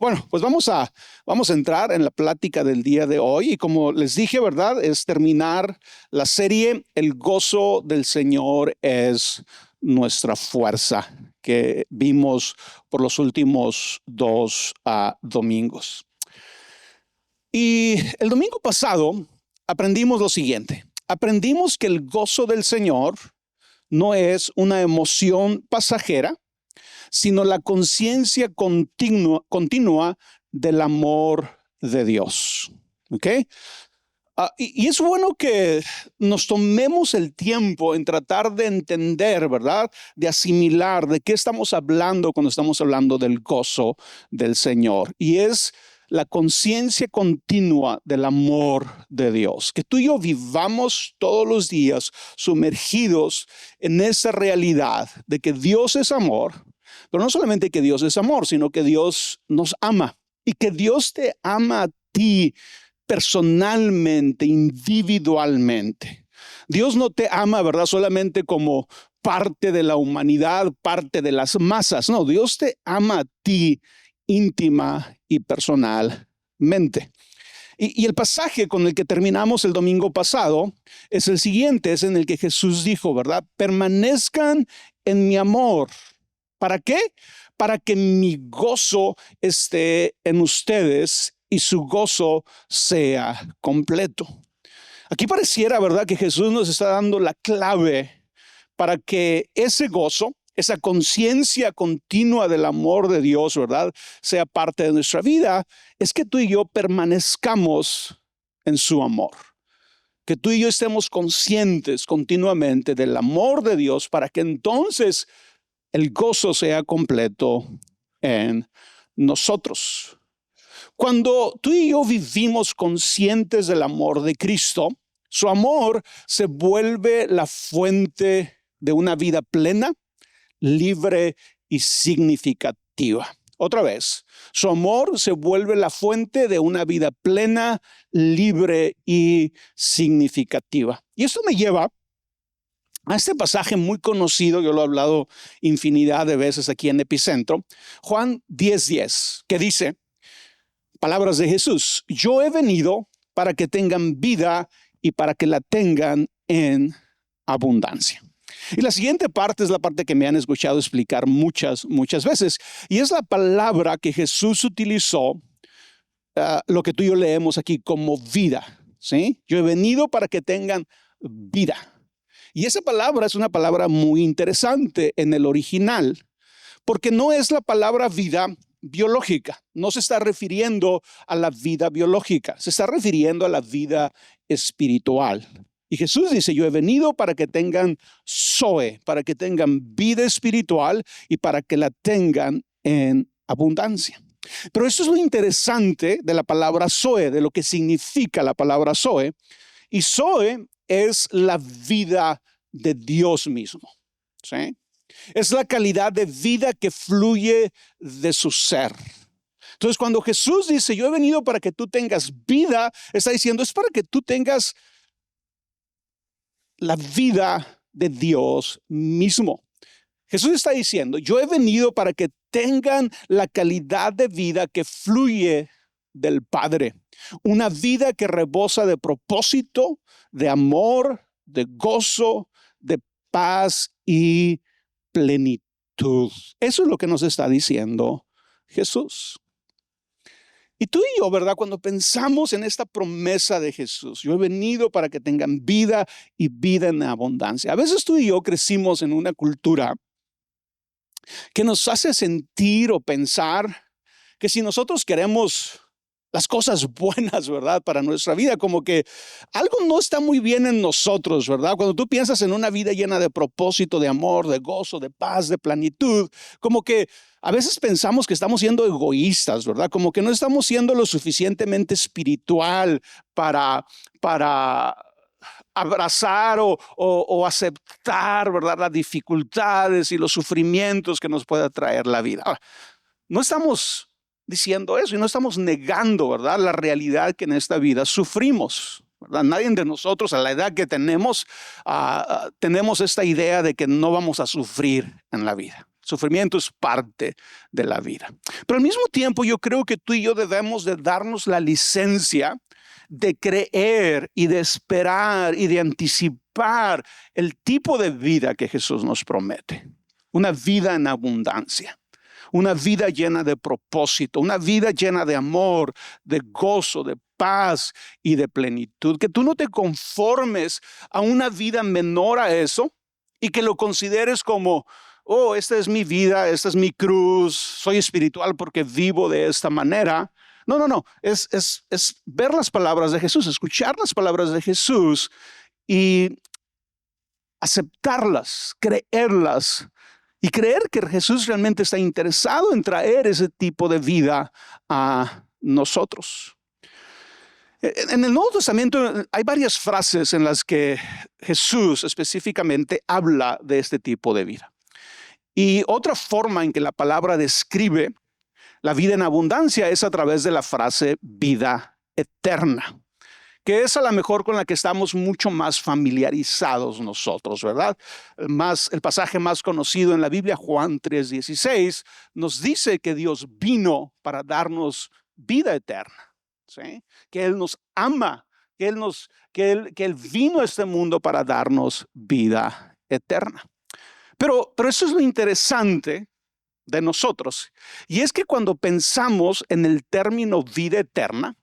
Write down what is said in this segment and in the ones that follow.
Bueno, pues vamos a entrar en la plática del día de hoy y como les dije, ¿verdad? Es terminar la serie El gozo del Señor es nuestra fuerza que vimos por los últimos dos domingos. Y el domingo pasado aprendimos lo siguiente. Aprendimos que el gozo del Señor no es una emoción pasajera, sino la conciencia continua del amor de Dios. ¿Ok? Y es bueno que nos tomemos el tiempo en tratar de entender, ¿verdad? De asimilar de qué estamos hablando cuando estamos hablando del gozo del Señor. Y es la conciencia continua del amor de Dios. Que tú y yo vivamos todos los días sumergidos en esa realidad de que Dios es amor. Pero no solamente que Dios es amor, sino que Dios nos ama y que Dios te ama a ti personalmente, individualmente. Dios no te ama, ¿verdad? Solamente como parte de la humanidad, parte de las masas. No, Dios te ama a ti íntima y personalmente. Y el pasaje con el que terminamos el domingo pasado es el siguiente, es en el que Jesús dijo, ¿verdad? Permanezcan en mi amor. ¿Para qué? Para que mi gozo esté en ustedes y su gozo sea completo. Aquí pareciera, ¿verdad?, que Jesús nos está dando la clave para que ese gozo, esa conciencia continua del amor de Dios, ¿verdad?, sea parte de nuestra vida, es que tú y yo permanezcamos en su amor. Que tú y yo estemos conscientes continuamente del amor de Dios para que entonces el gozo sea completo en nosotros. Cuando tú y yo vivimos conscientes del amor de Cristo, su amor se vuelve la fuente de una vida plena, libre y significativa. Otra vez, su amor se vuelve la fuente de una vida plena, libre y significativa. Y esto me lleva a este pasaje muy conocido, yo lo he hablado infinidad de veces aquí en Epicentro, Juan 10:10, que dice, palabras de Jesús, yo he venido para que tengan vida y para que la tengan en abundancia. Y la siguiente parte es la parte que me han escuchado explicar muchas veces, y es la palabra que Jesús utilizó, lo que tú y yo leemos aquí como vida, ¿sí? Yo he venido para que tengan vida. Y esa palabra es una palabra muy interesante en el original, porque no es la palabra vida biológica. No se está refiriendo a la vida biológica, se está refiriendo a la vida espiritual. Y Jesús dice, yo he venido para que tengan zoe, para que tengan vida espiritual y para que la tengan en abundancia. Pero esto es lo interesante de la palabra zoe, de lo que significa la palabra zoe. Y zoe es la vida de Dios mismo, ¿sí? Es la calidad de vida que fluye de su ser. Entonces, cuando Jesús dice, yo he venido para que tú tengas vida, está diciendo, es para que tú tengas la vida de Dios mismo. Jesús está diciendo, yo he venido para que tengan la calidad de vida que fluye del Padre. Una vida que rebosa de propósito, de amor, de gozo, de paz y plenitud. Eso es lo que nos está diciendo Jesús. Y tú y yo, ¿verdad? Cuando pensamos en esta promesa de Jesús, yo he venido para que tengan vida y vida en abundancia. A veces tú y yo crecimos en una cultura que nos hace sentir o pensar que si nosotros queremos las cosas buenas, ¿verdad? Para nuestra vida, como que algo no está muy bien en nosotros, ¿verdad? Cuando tú piensas en una vida llena de propósito, de amor, de gozo, de paz, de plenitud, como que a veces pensamos que estamos siendo egoístas, ¿verdad? Como que no estamos siendo lo suficientemente espiritual para abrazar o aceptar, ¿verdad? Las dificultades y los sufrimientos que nos pueda traer la vida. Ahora, no estamos diciendo eso y no estamos negando, ¿verdad?, la realidad que en esta vida sufrimos, ¿verdad? Nadie de nosotros a la edad que tenemos esta idea de que no vamos a sufrir en la vida. Sufrimiento es parte de la vida. Pero al mismo tiempo yo creo que tú y yo debemos de darnos la licencia de creer y de esperar y de anticipar el tipo de vida que Jesús nos promete. Una vida en abundancia, una vida llena de propósito, una vida llena de amor, de gozo, de paz y de plenitud. Que tú no te conformes a una vida menor a eso y que lo consideres como, oh, esta es mi vida, esta es mi cruz, soy espiritual porque vivo de esta manera. No, es ver las palabras de Jesús, escuchar las palabras de Jesús y aceptarlas, creerlas y creer que Jesús realmente está interesado en traer ese tipo de vida a nosotros. En el Nuevo Testamento hay varias frases en las que Jesús específicamente habla de este tipo de vida. Y otra forma en que la palabra describe la vida en abundancia es a través de la frase vida eterna, que es a lo mejor con la que estamos mucho más familiarizados nosotros, ¿verdad? El pasaje más conocido en la Biblia, Juan 3:16, nos dice que Dios vino para darnos vida eterna, ¿sí? Que Él nos ama, que Él vino a este mundo para darnos vida eterna. Pero eso es lo interesante de nosotros. Y es que cuando pensamos en el término vida eterna,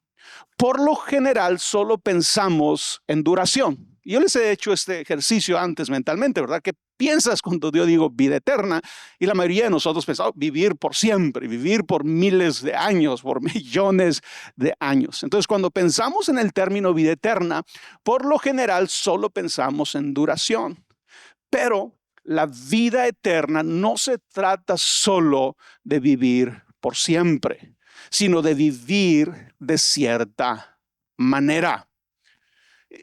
por lo general solo pensamos en duración. Yo les he hecho este ejercicio antes mentalmente, ¿verdad? ¿Qué piensas cuando yo digo vida eterna? Y la mayoría de nosotros pensamos vivir por siempre, vivir por miles de años, por millones de años. Entonces, cuando pensamos en el término vida eterna, por lo general solo pensamos en duración. Pero la vida eterna no se trata solo de vivir por siempre, sino de vivir de cierta manera.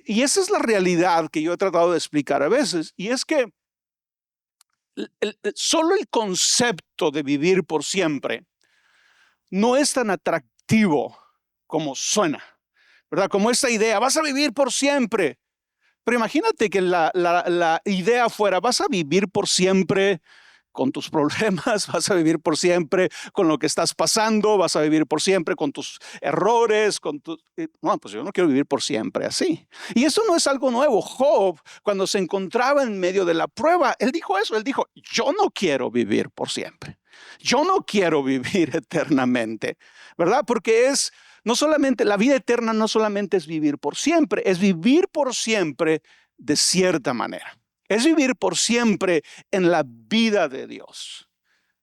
Y esa es la realidad que yo he tratado de explicar a veces, y es que solo el concepto de vivir por siempre no es tan atractivo como suena, ¿verdad? Como esta idea, vas a vivir por siempre. Pero imagínate que la idea fuera, vas a vivir por siempre con tus problemas, vas a vivir por siempre con lo que estás pasando, vas a vivir por siempre con tus errores, No, pues yo no quiero vivir por siempre así. Y eso no es algo nuevo. Job, cuando se encontraba en medio de la prueba, él dijo eso, él dijo, yo no quiero vivir por siempre. Yo no quiero vivir eternamente, ¿verdad? Porque no solamente, la vida eterna no solamente es vivir por siempre, es vivir por siempre de cierta manera. Es vivir por siempre en la vida de Dios,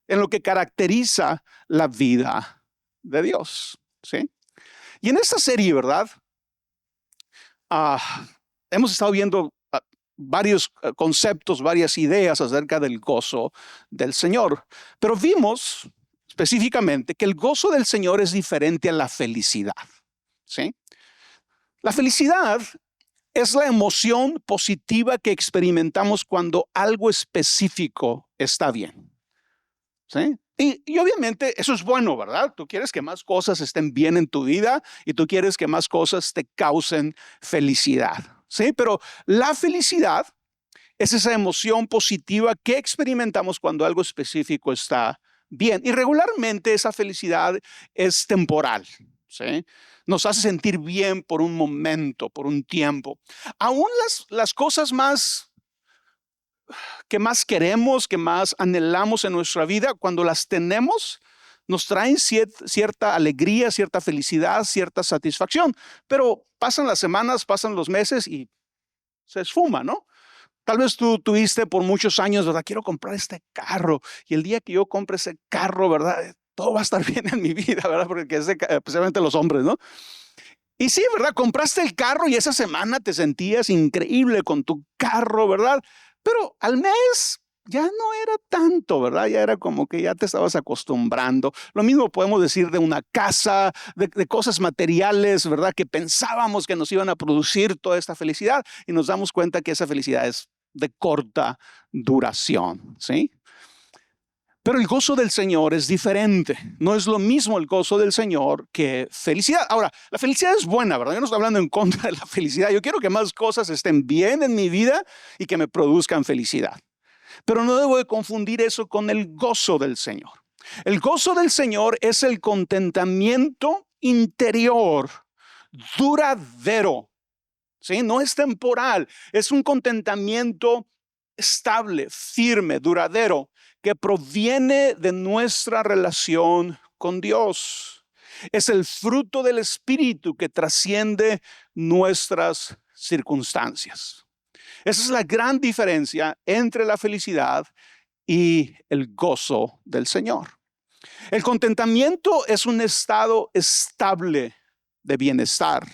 en lo que caracteriza la vida de Dios, ¿sí? Y en esta serie, ¿verdad? Hemos estado viendo varios conceptos, varias ideas acerca del gozo del Señor, pero vimos específicamente que el gozo del Señor es diferente a la felicidad, ¿sí? La felicidad es la emoción positiva que experimentamos cuando algo específico está bien, ¿sí? Y obviamente eso es bueno, ¿verdad? Tú quieres que más cosas estén bien en tu vida y tú quieres que más cosas te causen felicidad, ¿sí? Pero la felicidad es esa emoción positiva que experimentamos cuando algo específico está bien. Y regularmente esa felicidad es temporal, ¿sí? Nos hace sentir bien por un momento, por un tiempo. Aún las cosas que más queremos, que más anhelamos en nuestra vida, cuando las tenemos, nos traen cierta alegría, cierta felicidad, cierta satisfacción. Pero pasan las semanas, pasan los meses y se esfuma, ¿no? Tal vez tú tuviste por muchos años, ¿verdad? Quiero comprar este carro y el día que yo compre ese carro, ¿verdad? Todo va a estar bien en mi vida, ¿verdad? Porque especialmente los hombres, ¿no? Y sí, ¿verdad? Compraste el carro y esa semana te sentías increíble con tu carro, ¿verdad? Pero al mes ya no era tanto, ¿verdad? Ya era como que ya te estabas acostumbrando. Lo mismo podemos decir de una casa, de cosas materiales, ¿verdad? Que pensábamos que nos iban a producir toda esta felicidad y nos damos cuenta que esa felicidad es de corta duración, ¿sí? Pero el gozo del Señor es diferente. No es lo mismo el gozo del Señor que felicidad. Ahora, la felicidad es buena, ¿verdad? Yo no estoy hablando en contra de la felicidad. Yo quiero que más cosas estén bien en mi vida y que me produzcan felicidad. Pero no debo de confundir eso con el gozo del Señor. El gozo del Señor es el contentamiento interior, duradero. ¿Sí? No es temporal, es un contentamiento estable, firme, duradero, que proviene de nuestra relación con Dios. Es el fruto del Espíritu que trasciende nuestras circunstancias. Esa es la gran diferencia entre la felicidad y el gozo del Señor. El contentamiento es un estado estable de bienestar.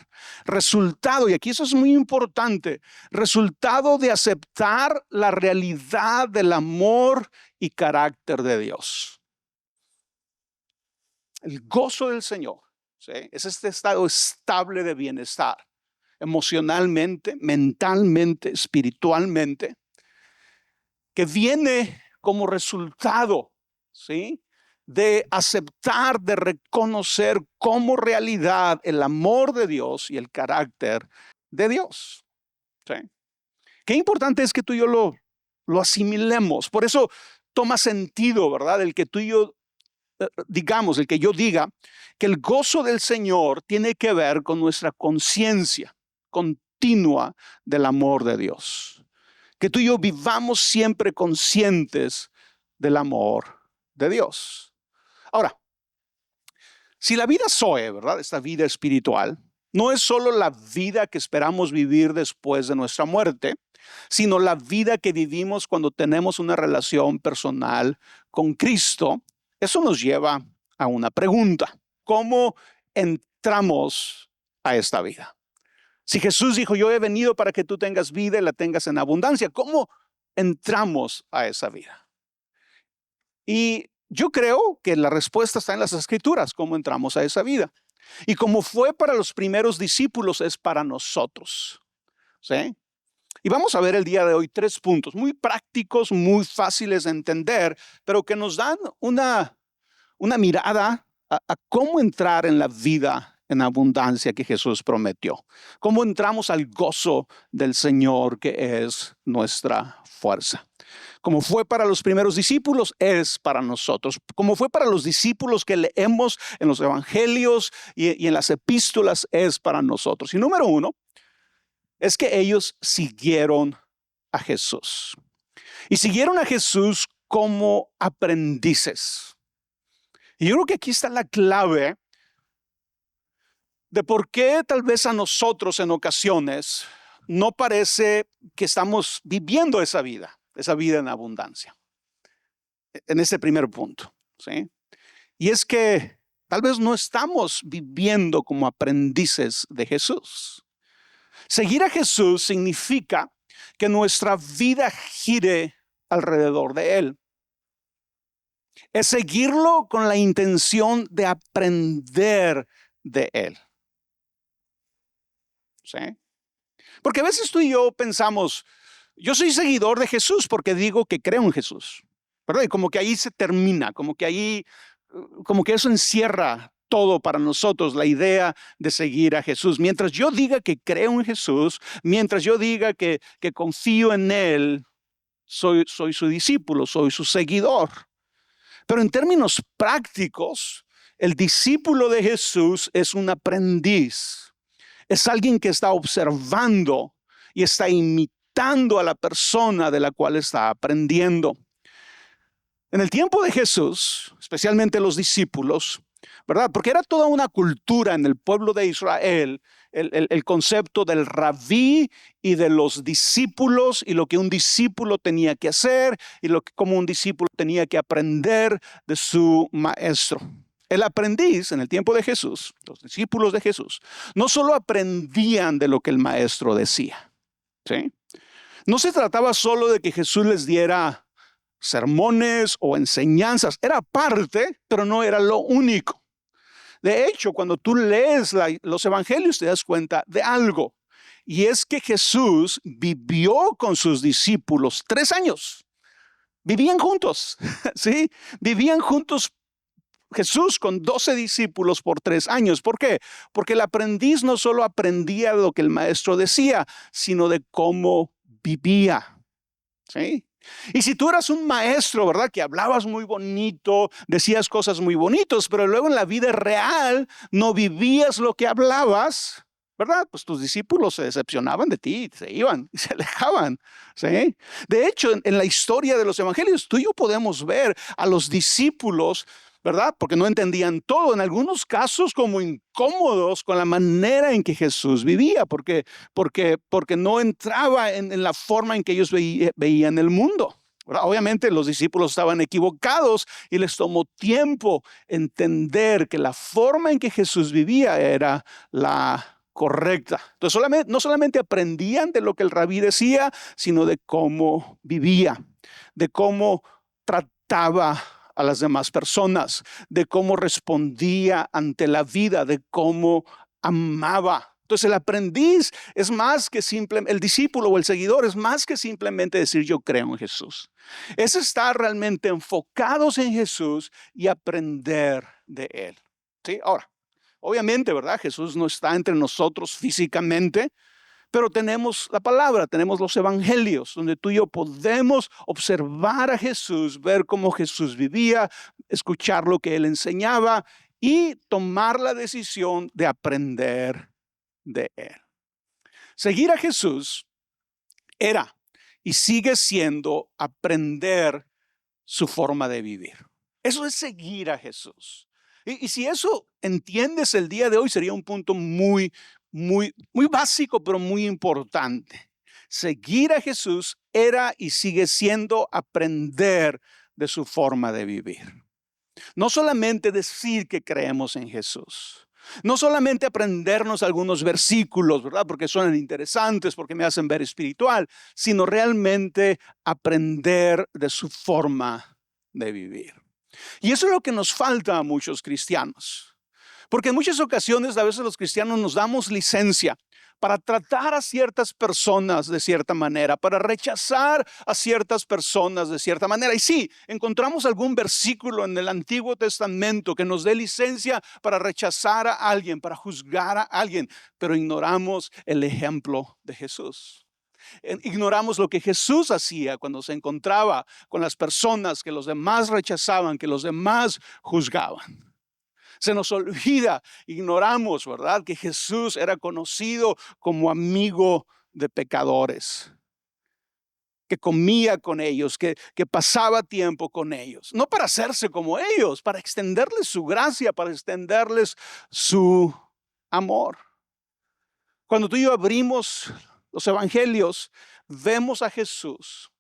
Resultado, y aquí eso es muy importante, resultado de aceptar la realidad del amor y carácter de Dios. El gozo del Señor, ¿sí? Es este estado estable de bienestar, emocionalmente, mentalmente, espiritualmente, que viene como resultado, ¿sí?, de aceptar, de reconocer como realidad el amor de Dios y el carácter de Dios. ¿Sí? Qué importante es que tú y yo lo asimilemos. Por eso toma sentido, ¿verdad? El que tú y yo digamos, el que yo diga que el gozo del Señor tiene que ver con nuestra conciencia continua del amor de Dios. Que tú y yo vivamos siempre conscientes del amor de Dios. Ahora, si la vida Zoe, ¿verdad? Esta vida espiritual, no es solo la vida que esperamos vivir después de nuestra muerte, sino la vida que vivimos cuando tenemos una relación personal con Cristo. Eso nos lleva a una pregunta: ¿cómo entramos a esta vida? Si Jesús dijo, yo he venido para que tú tengas vida y la tengas en abundancia, ¿cómo entramos a esa vida? Y yo creo que la respuesta está en las Escrituras, cómo entramos a esa vida. Y como fue para los primeros discípulos, es para nosotros. ¿Sí? Y vamos a ver el día de hoy 3 puntos muy prácticos, muy fáciles de entender, pero que nos dan una mirada a cómo entrar en la vida en abundancia que Jesús prometió. Cómo entramos al gozo del Señor, que es nuestra fuerza. Como fue para los primeros discípulos, es para nosotros. Como fue para los discípulos que leemos en los evangelios y en las epístolas, es para nosotros. Y número 1 es que ellos siguieron a Jesús. Y siguieron a Jesús como aprendices. Y yo creo que aquí está la clave de por qué tal vez a nosotros en ocasiones no parece que estamos viviendo esa vida en abundancia. En ese primer punto, ¿sí? Y es que tal vez no estamos viviendo como aprendices de Jesús. Seguir a Jesús significa que nuestra vida gire alrededor de Él. Es seguirlo con la intención de aprender de Él. ¿Sí? Porque a veces tú y yo pensamos, yo soy seguidor de Jesús porque digo que creo en Jesús, ¿verdad? Y como que ahí se termina, como que eso encierra todo para nosotros, la idea de seguir a Jesús. Mientras yo diga que creo en Jesús, mientras yo diga que confío en Él, soy su discípulo, soy su seguidor. Pero en términos prácticos, el discípulo de Jesús es un aprendiz. Es alguien que está observando y está imitando a la persona de la cual está aprendiendo. En el tiempo de Jesús, especialmente los discípulos, ¿verdad? Porque era toda una cultura en el pueblo de Israel, el concepto del rabí y de los discípulos y lo que un discípulo tenía que hacer y cómo un discípulo tenía que aprender de su maestro. El aprendiz en el tiempo de Jesús, los discípulos de Jesús, no solo aprendían de lo que el maestro decía, ¿sí? No se trataba solo de que Jesús les diera sermones o enseñanzas, era parte, pero no era lo único. De hecho, cuando tú lees los evangelios te das cuenta de algo, y es que Jesús vivió con sus discípulos 3 años. Vivían juntos, ¿sí? Vivían juntos Jesús con 12 discípulos por 3 años. ¿Por qué? Porque el aprendiz no solo aprendía lo que el maestro decía, sino de cómo vivía. ¿Sí? Y si tú eras un maestro, ¿verdad? Que hablabas muy bonito, decías cosas muy bonitas, pero luego en la vida real no vivías lo que hablabas, ¿verdad? Pues tus discípulos se decepcionaban de ti, se iban y se alejaban, ¿sí? De hecho, en la historia de los evangelios, tú y yo podemos ver a los discípulos, ¿verdad? Porque no entendían todo, en algunos casos como incómodos con la manera en que Jesús vivía, porque no entraba en la forma en que ellos veían el mundo. Obviamente los discípulos estaban equivocados y les tomó tiempo entender que la forma en que Jesús vivía era la correcta. Entonces no solamente aprendían de lo que el rabí decía, sino de cómo vivía, de cómo trataba a las demás personas, de cómo respondía ante la vida, de cómo amaba. Entonces el aprendiz es más que simplemente, el discípulo o el seguidor es más que simplemente decir yo creo en Jesús. Es estar realmente enfocados en Jesús y aprender de Él. ¿Sí? Ahora, obviamente, ¿verdad? Jesús no está entre nosotros físicamente, pero tenemos la palabra, tenemos los evangelios, donde tú y yo podemos observar a Jesús, ver cómo Jesús vivía, escuchar lo que Él enseñaba y tomar la decisión de aprender de Él. Seguir a Jesús era y sigue siendo aprender su forma de vivir. Eso es seguir a Jesús. Y si eso entiendes el día de hoy, sería un punto muy básico, pero muy importante. Seguir a Jesús era y sigue siendo aprender de su forma de vivir. No solamente decir que creemos en Jesús. No solamente aprendernos algunos versículos, ¿verdad? Porque suenan interesantes, porque me hacen ver espiritual, sino realmente aprender de su forma de vivir. Y eso es lo que nos falta a muchos cristianos. Porque en muchas ocasiones, a veces los cristianos nos damos licencia para tratar a ciertas personas de cierta manera, para rechazar a ciertas personas de cierta manera. Y sí, encontramos algún versículo en el Antiguo Testamento que nos dé licencia para rechazar a alguien, para juzgar a alguien, pero ignoramos el ejemplo de Jesús. Ignoramos lo que Jesús hacía cuando se encontraba con las personas que los demás rechazaban, que los demás juzgaban. Se nos olvida, ignoramos, ¿verdad? Que Jesús era conocido como amigo de pecadores, que comía con ellos, que pasaba tiempo con ellos. No para hacerse como ellos, para extenderles su gracia, para extenderles su amor. Cuando tú y yo abrimos los evangelios, vemos a Jesús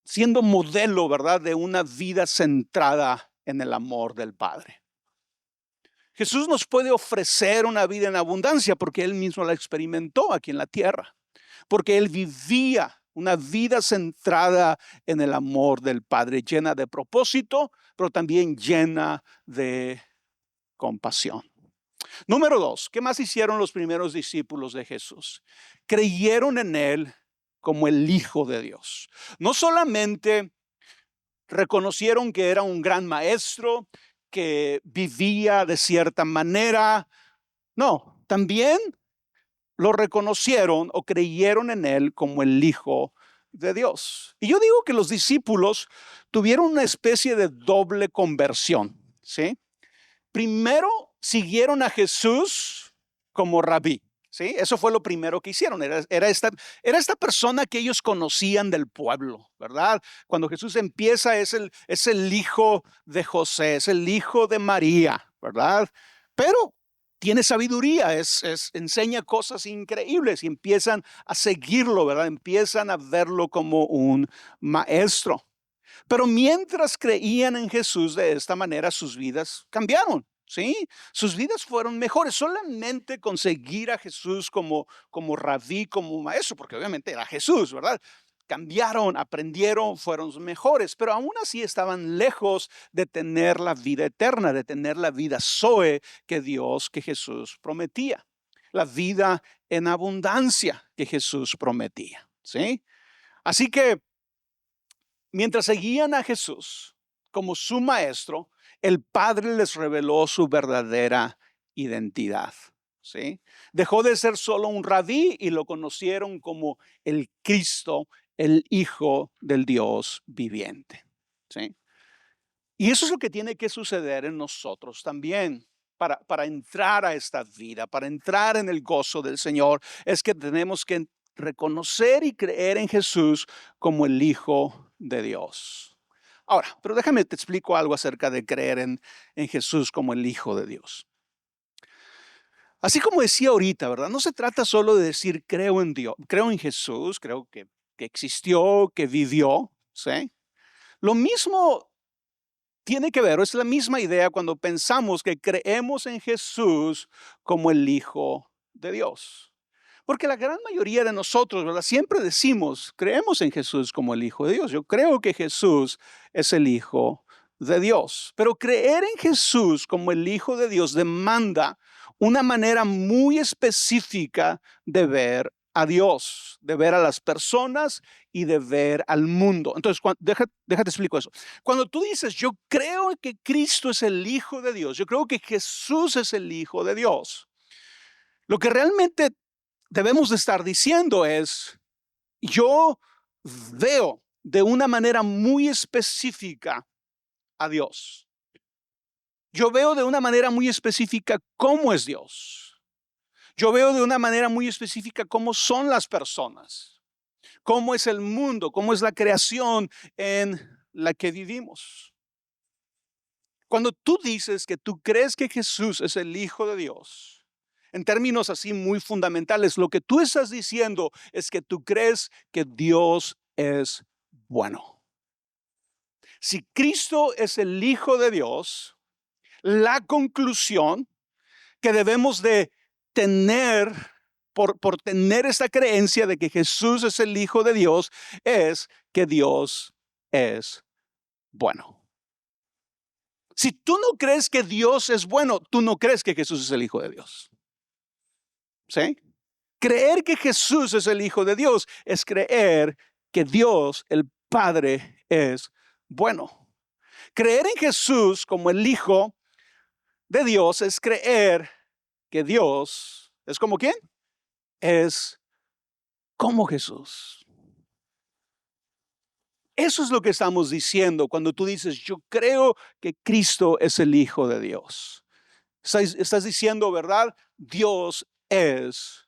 siendo modelo, ¿verdad? De una vida centrada en el amor del Padre. Jesús nos puede ofrecer una vida en abundancia porque Él mismo la experimentó aquí en la tierra. Porque Él vivía una vida centrada en el amor del Padre, llena de propósito, pero también llena de compasión. Número 2, ¿qué más hicieron los primeros discípulos de Jesús? Creyeron en Él como el Hijo de Dios. No solamente reconocieron que era un gran maestro, que vivía de cierta manera. No, también lo reconocieron o creyeron en Él como el Hijo de Dios. Y yo digo que los discípulos tuvieron una especie de doble conversión, ¿sí? Primero siguieron a Jesús como rabí. ¿Sí? Eso fue lo primero que hicieron. Era esta persona que ellos conocían del pueblo, ¿verdad? Cuando Jesús empieza es el hijo de José, es el hijo de María, ¿verdad? Pero tiene sabiduría, enseña cosas increíbles y empiezan a seguirlo, ¿verdad? Empiezan a verlo como un maestro. Pero mientras creían en Jesús de esta manera, sus vidas cambiaron. ¿Sí? Sus vidas fueron mejores solamente con seguir a Jesús como rabí, como maestro, porque obviamente era Jesús, ¿verdad? Cambiaron, aprendieron, fueron mejores, pero aún así estaban lejos de tener la vida eterna, de tener la vida Zoe que Jesús prometía, la vida en abundancia que Jesús prometía, ¿sí? Así que mientras seguían a Jesús como su maestro, el Padre les reveló su verdadera identidad, ¿sí? Dejó de ser solo un rabí y lo conocieron como el Cristo, el Hijo del Dios viviente. ¿Sí? Y eso es lo que tiene que suceder en nosotros también. Para entrar a esta vida, para entrar en el gozo del Señor, es que tenemos que reconocer y creer en Jesús como el Hijo de Dios. Ahora, pero déjame te explico algo acerca de creer en Jesús como el Hijo de Dios. Así como decía ahorita, ¿verdad? No se trata solo de decir creo en Dios, creo en Jesús, creo que existió, que vivió, ¿sí? Lo mismo tiene que ver, es la misma idea cuando pensamos que creemos en Jesús como el Hijo de Dios. Porque la gran mayoría de nosotros, ¿verdad? Siempre decimos, creemos en Jesús como el Hijo de Dios. Yo creo que Jesús es el Hijo de Dios. Pero creer en Jesús como el Hijo de Dios demanda una manera muy específica de ver a Dios, de ver a las personas y de ver al mundo. Entonces, déjate explico eso. Cuando tú dices, yo creo que Cristo es el Hijo de Dios, yo creo que Jesús es el Hijo de Dios, lo que realmente debemos de estar diciendo es, yo veo de una manera muy específica a Dios. Yo veo de una manera muy específica cómo es Dios. Yo veo de una manera muy específica cómo son las personas, cómo es el mundo, cómo es la creación en la que vivimos. Cuando tú dices que tú crees que Jesús es el Hijo de Dios, en términos así muy fundamentales, lo que tú estás diciendo es que tú crees que Dios es bueno. Si Cristo es el Hijo de Dios, la conclusión que debemos de tener por tener esta creencia de que Jesús es el Hijo de Dios es que Dios es bueno. Si tú no crees que Dios es bueno, tú no crees que Jesús es el Hijo de Dios. ¿Sí? Creer que Jesús es el Hijo de Dios es creer que Dios, el Padre, es bueno. Creer en Jesús como el Hijo de Dios es creer que Dios es como ¿quién? Es como Jesús. Eso es lo que estamos diciendo cuando tú dices, yo creo que Cristo es el Hijo de Dios. Estás diciendo, ¿verdad? Dios es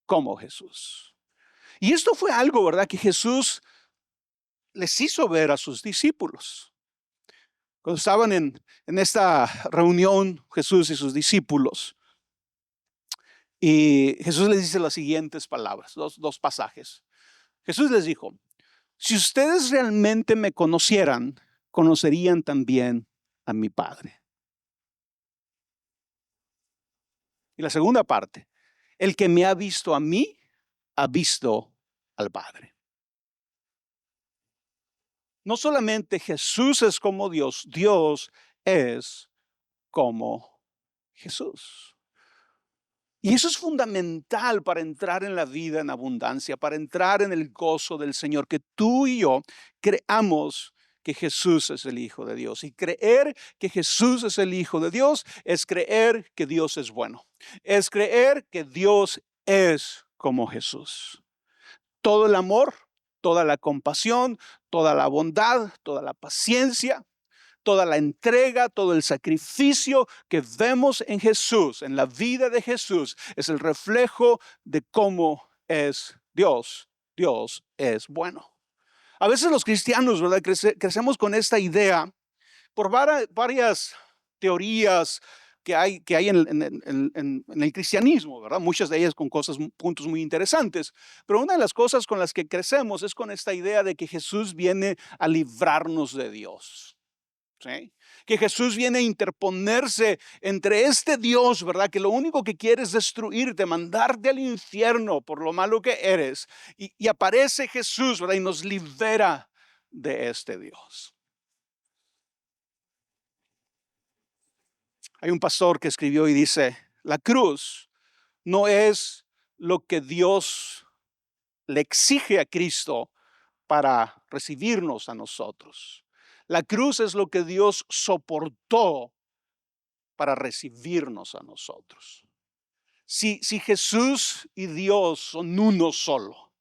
como Jesús. Y esto fue algo, ¿verdad? Que Jesús les hizo ver a sus discípulos. Cuando estaban en esta reunión, Jesús y sus discípulos, y Jesús les dice las siguientes palabras, dos pasajes. Jesús les dijo, si ustedes realmente me conocieran, conocerían también a mi Padre. Y la segunda parte, el que me ha visto a mí, ha visto al Padre. No solamente Jesús es como Dios, Dios es como Jesús. Y eso es fundamental para entrar en la vida en abundancia, para entrar en el gozo del Señor, que tú y yo creamos que Jesús es el Hijo de Dios. Y creer que Jesús es el Hijo de Dios es creer que Dios es bueno. Es creer que Dios es como Jesús. Todo el amor, toda la compasión, toda la bondad, toda la paciencia, toda la entrega, todo el sacrificio que vemos en Jesús, en la vida de Jesús, es el reflejo de cómo es Dios. Dios es bueno. A veces los cristianos, ¿verdad? Crecemos con esta idea por varias teorías que hay en el cristianismo, ¿verdad? Muchas de ellas con puntos muy interesantes. Pero una de las cosas con las que crecemos es con esta idea de que Jesús viene a librarnos de Dios. ¿Sí? Que Jesús viene a interponerse entre este Dios, ¿verdad? Que lo único que quiere es destruirte, mandarte al infierno por lo malo que eres. Y aparece Jesús, ¿verdad? Y nos libera de este Dios. Hay un pastor que escribió y dice, la cruz no es lo que Dios le exige a Cristo para recibirnos a nosotros. La cruz es lo que Dios soportó para recibirnos a nosotros. Si Jesús y Dios son uno solo,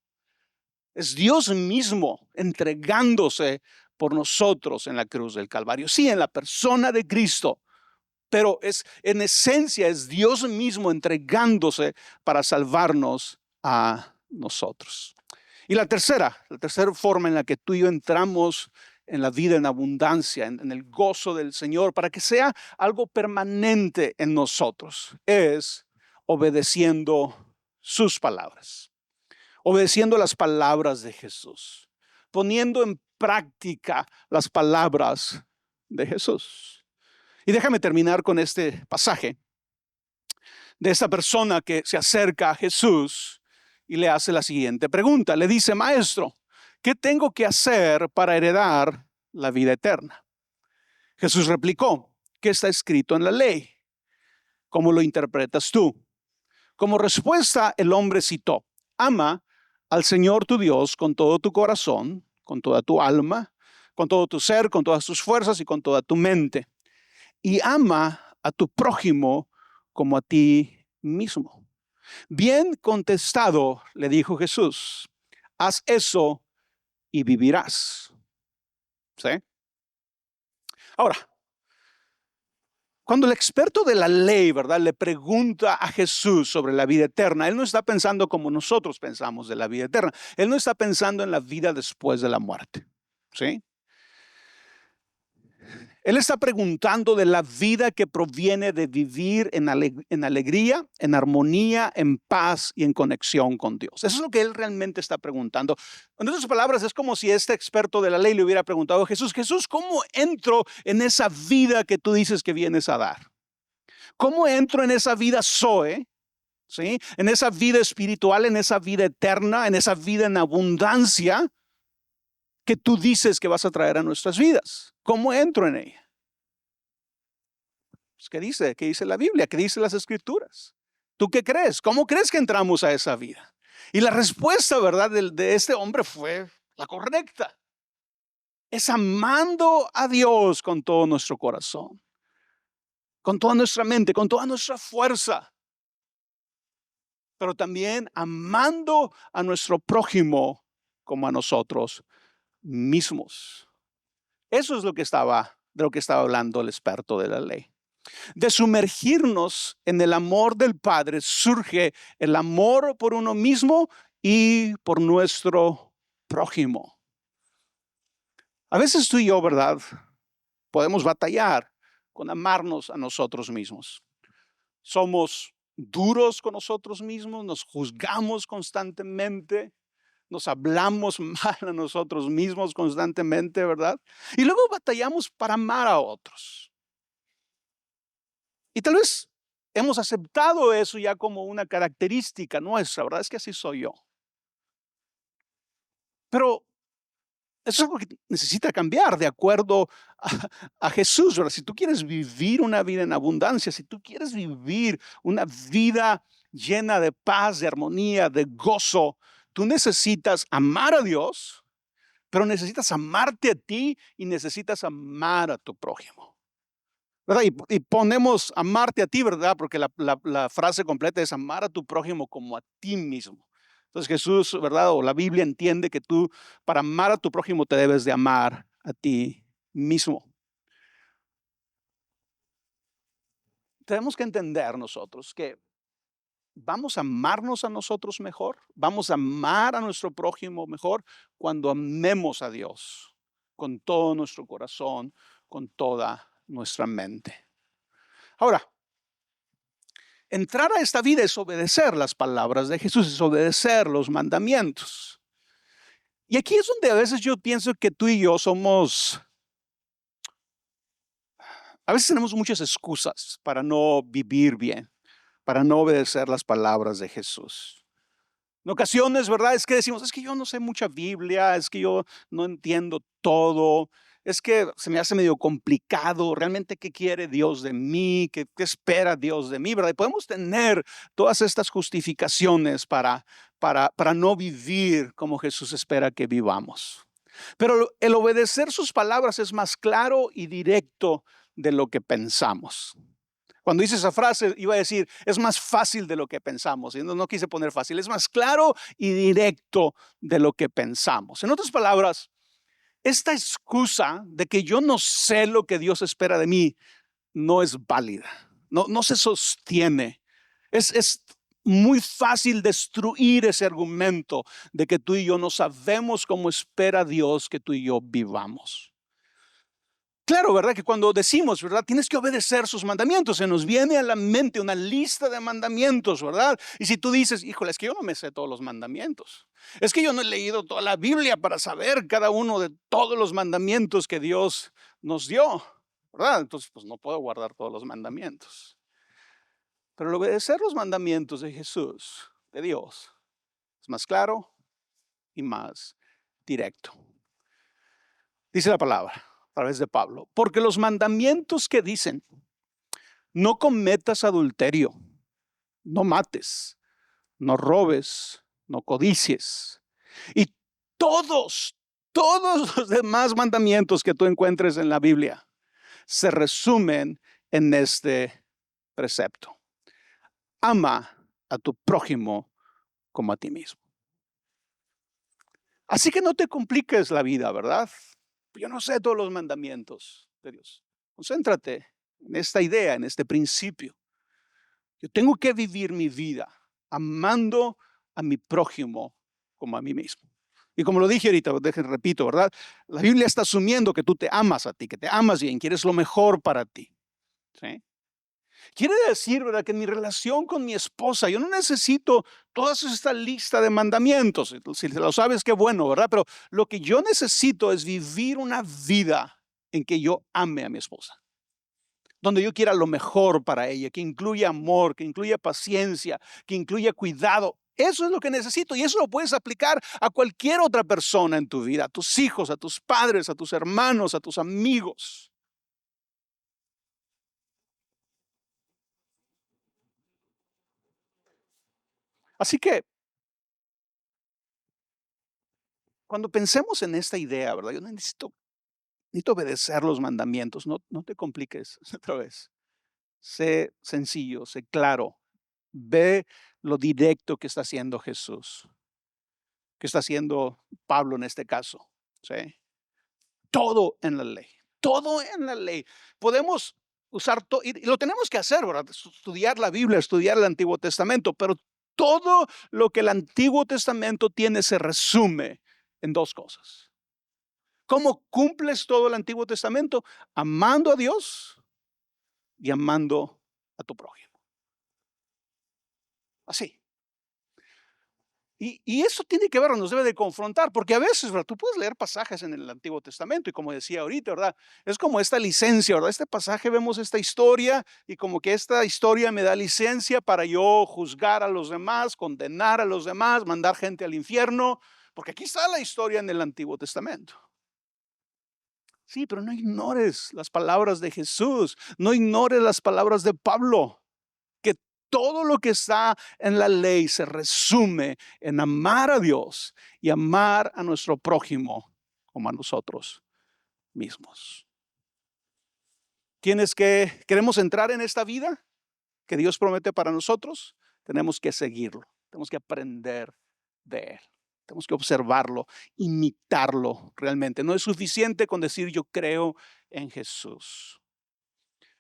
Es Dios mismo entregándose por nosotros en la cruz del Calvario. Sí, en la persona de Cristo, pero en esencia es Dios mismo entregándose para salvarnos a nosotros. Y la tercera forma en la que tú y yo entramos en la vida en abundancia, en el gozo del Señor, para que sea algo permanente en nosotros, es obedeciendo sus palabras, obedeciendo las palabras de Jesús, poniendo en práctica las palabras de Jesús. Y déjame terminar con este pasaje de esta persona que se acerca a Jesús y le hace la siguiente pregunta. Le dice: Maestro, ¿qué tengo que hacer para heredar la vida eterna? Jesús replicó: ¿qué está escrito en la ley? ¿Cómo lo interpretas tú? Como respuesta, el hombre citó: ama al Señor tu Dios con todo tu corazón, con toda tu alma, con todo tu ser, con todas tus fuerzas y con toda tu mente. Y ama a tu prójimo como a ti mismo. Bien contestado, le dijo Jesús, haz eso y vivirás. ¿Sí? Ahora, cuando el experto de la ley, ¿verdad?, le pregunta a Jesús sobre la vida eterna, él no está pensando como nosotros pensamos de la vida eterna. Él no está pensando en la vida después de la muerte. ¿Sí? Él está preguntando de la vida que proviene de vivir en alegría, en armonía, en paz y en conexión con Dios. Eso es lo que él realmente está preguntando. En otras palabras, es como si este experto de la ley le hubiera preguntado a Jesús: Jesús, ¿cómo entro en esa vida que tú dices que vienes a dar? ¿Cómo entro en esa vida Zoe? ¿Sí? En esa vida espiritual, en esa vida eterna, en esa vida en abundancia que tú dices que vas a traer a nuestras vidas. ¿Cómo entro en ella? Pues, ¿qué dice? ¿Qué dice la Biblia? ¿Qué dice las Escrituras? ¿Tú qué crees? ¿Cómo crees que entramos a esa vida? Y la respuesta, ¿verdad?, de este hombre fue la correcta. Es amando a Dios con todo nuestro corazón, con toda nuestra mente, con toda nuestra fuerza, pero también amando a nuestro prójimo como a nosotros mismos. Eso es de lo que estaba hablando el experto de la ley. De sumergirnos en el amor del Padre surge el amor por uno mismo y por nuestro prójimo. A veces tú y yo, ¿verdad?, podemos batallar con amarnos a nosotros mismos. Somos duros con nosotros mismos, nos juzgamos constantemente, nos hablamos mal a nosotros mismos constantemente, ¿verdad? Y luego batallamos para amar a otros. Y tal vez hemos aceptado eso ya como una característica nuestra, ¿verdad? Es que así soy yo. Pero eso es algo que necesita cambiar de acuerdo a Jesús, ¿verdad? Si tú quieres vivir una vida en abundancia, si tú quieres vivir una vida llena de paz, de armonía, de gozo, tú necesitas amar a Dios, pero necesitas amarte a ti y necesitas amar a tu prójimo, ¿verdad? Y ponemos amarte a ti, ¿verdad? Porque la frase completa es amar a tu prójimo como a ti mismo. Entonces Jesús, ¿verdad?, o la Biblia entiende que tú, para amar a tu prójimo, te debes de amar a ti mismo. Tenemos que entender nosotros que vamos a amarnos a nosotros mejor, vamos a amar a nuestro prójimo mejor cuando amemos a Dios con todo nuestro corazón, con toda nuestra mente. Ahora, entrar a esta vida es obedecer las palabras de Jesús, es obedecer los mandamientos. Y aquí es donde a veces yo pienso que tú y yo a veces tenemos muchas excusas para no vivir bien, para no obedecer las palabras de Jesús. En ocasiones, ¿verdad?, es que decimos: es que yo no sé mucha Biblia, es que yo no entiendo todo, es que se me hace medio complicado, realmente qué quiere Dios de mí, qué espera Dios de mí, ¿verdad? Y podemos tener todas estas justificaciones para no vivir como Jesús espera que vivamos. Pero el obedecer sus palabras es más claro y directo de lo que pensamos. Cuando hice esa frase iba a decir, es más fácil de lo que pensamos. Y no quise poner fácil, es más claro y directo de lo que pensamos. En otras palabras, esta excusa de que yo no sé lo que Dios espera de mí no es válida, no se sostiene. Es muy fácil destruir ese argumento de que tú y yo no sabemos cómo espera Dios que tú y yo vivamos. Claro, ¿verdad? Que cuando decimos, ¿verdad? Tienes que obedecer sus mandamientos, se nos viene a la mente una lista de mandamientos, ¿verdad? Y si tú dices, híjole, es que yo no me sé todos los mandamientos. Es que yo no he leído toda la Biblia para saber cada uno de todos los mandamientos que Dios nos dio, ¿verdad? Entonces, pues no puedo guardar todos los mandamientos. Pero el obedecer los mandamientos de Jesús, de Dios, es más claro y más directo. Dice la palabra a través de Pablo, porque los mandamientos que dicen, no cometas adulterio, no mates, no robes, no codicies, y todos los demás mandamientos que tú encuentres en la Biblia se resumen en este precepto. Ama a tu prójimo como a ti mismo. Así que no te compliques la vida, ¿verdad? Yo no sé todos los mandamientos de Dios. Concéntrate en esta idea, en este principio. Yo tengo que vivir mi vida amando a mi prójimo como a mí mismo. Y como lo dije ahorita, repito, ¿verdad? La Biblia está asumiendo que tú te amas a ti, que te amas bien, quieres lo mejor para ti. ¿Sí? Quiere decir, ¿verdad?, que en mi relación con mi esposa, yo no necesito toda esta lista de mandamientos. Si lo sabes, qué bueno, ¿verdad? Pero lo que yo necesito es vivir una vida en que yo ame a mi esposa, donde yo quiera lo mejor para ella, que incluya amor, que incluya paciencia, que incluya cuidado. Eso es lo que necesito y eso lo puedes aplicar a cualquier otra persona en tu vida, a tus hijos, a tus padres, a tus hermanos, a tus amigos. Así que cuando pensemos en esta idea, ¿verdad? Yo necesito obedecer los mandamientos. No te compliques otra vez. Sé sencillo, sé claro. Ve lo directo que está haciendo Jesús, que está haciendo Pablo en este caso. ¿Sí? Todo en la ley. Todo en la ley. Podemos usar todo, y lo tenemos que hacer, ¿verdad? Estudiar la Biblia, estudiar el Antiguo Testamento, pero todo lo que el Antiguo Testamento tiene se resume en dos cosas. ¿Cómo cumples todo el Antiguo Testamento? Amando a Dios y amando a tu prójimo. Así. Y eso tiene que ver, nos debe de confrontar, porque a veces, ¿verdad?, tú puedes leer pasajes en el Antiguo Testamento y como decía ahorita, ¿verdad?, es como esta licencia, ¿verdad? Este pasaje vemos esta historia y como que esta historia me da licencia para yo juzgar a los demás, condenar a los demás, mandar gente al infierno, porque aquí está la historia en el Antiguo Testamento. Sí, pero no ignores las palabras de Jesús, no ignores las palabras de Pablo, que todo lo que está en la ley se resume en amar a Dios y amar a nuestro prójimo como a nosotros mismos. Queremos entrar en esta vida que Dios promete para nosotros, tenemos que seguirlo, tenemos que aprender de Él. Tenemos que observarlo, imitarlo realmente. No es suficiente con decir yo creo en Jesús.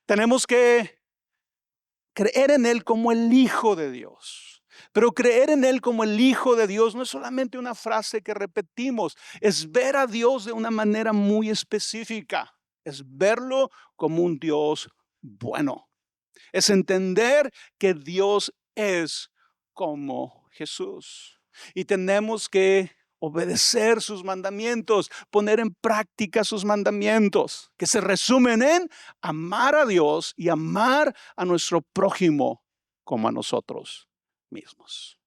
Tenemos que creer en Él como el Hijo de Dios. Pero creer en Él como el Hijo de Dios no es solamente una frase que repetimos, es ver a Dios de una manera muy específica. Es verlo como un Dios bueno. Es entender que Dios es como Jesús. Y tenemos que obedecer sus mandamientos, poner en práctica sus mandamientos, que se resumen en amar a Dios y amar a nuestro prójimo como a nosotros mismos.